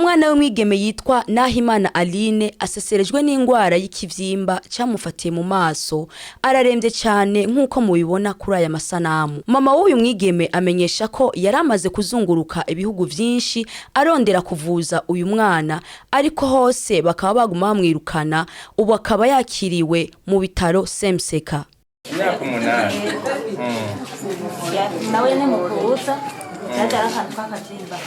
umwana w'umwigeme yitwa Nahimana Aline aseserejwe n'ingwara y'ikivyimba camufatiye mu maso, araremvye cyane nkuko mubibona kuri aya masanamu. Mama w'uyu mwigeme amenyesha ko yaramaze kuzunguruka ibihugu vyinshi arondera kuvuza uyu mwana, ariko hose bakaba baguma bamwirukana, ubu akaba yakiriwe mu bitaro CMCK. Imyaka 8. Nawe ni mukuza yajara ahantu k'akavyimba.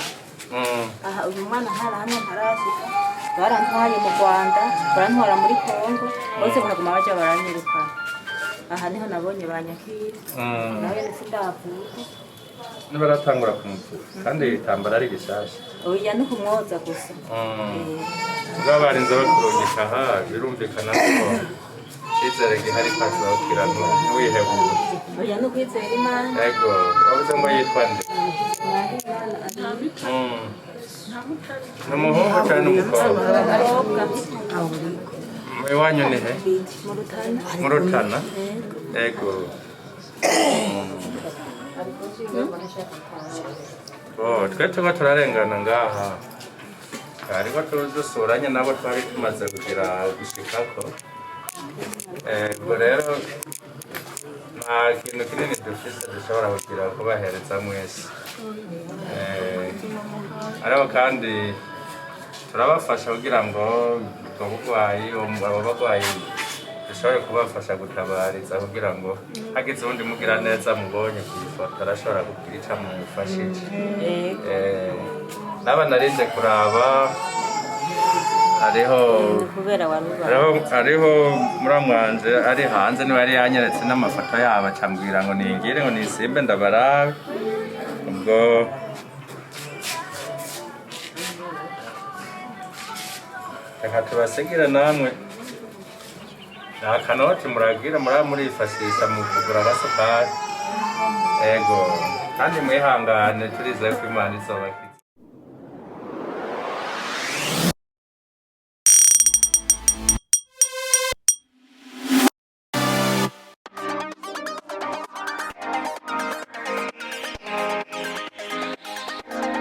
Aha uyu mwana hano ntarashika, barantwaye mu Rwanda, barantwara muri Kongo, bose baraguma baje baranyirukana. Aha niho nabonye banyakira, nawe sindavuka. Nibaratangura kumuvura kandi itambara ari gishasha. Oya no kumwoza gusa. Babarinze bakurungika aha birumvikana ko izere gihari kwakirana n'uwihebura. Oya no kwizera Imana. Yego, wabuze ngo yitwa nde? N'umuhungu cyane n'umukobwa. Iwanyu ni he? Mu Rutana. Yego. Twe tuba turarengana ngaha, ariko tudusuranye nabo twari tumaze kugira gushikako. Ubwo rero nta kintu kinini dufise dushobora kugira kubahereza mwese, ariko kandi turabafasha kugira ngo abo barwayi dushobore kubafasha gutabariza kugira ngo hagize uwundi mugira neza mubonye kuyifoto arashobora kugira ica mumufashije. Naba narinde kuraba hariho muramwanje ari hanze niwe yari yanyeretse n'amafoto yabo acambwira ngo ningire ngo nisimbe ndabarabe. Ubwo reka tubasigira namwe nta kanoti muragira murifashisha mu kugura agasukari. Ego kandi mwihangane turizeye ko Imana izobakira.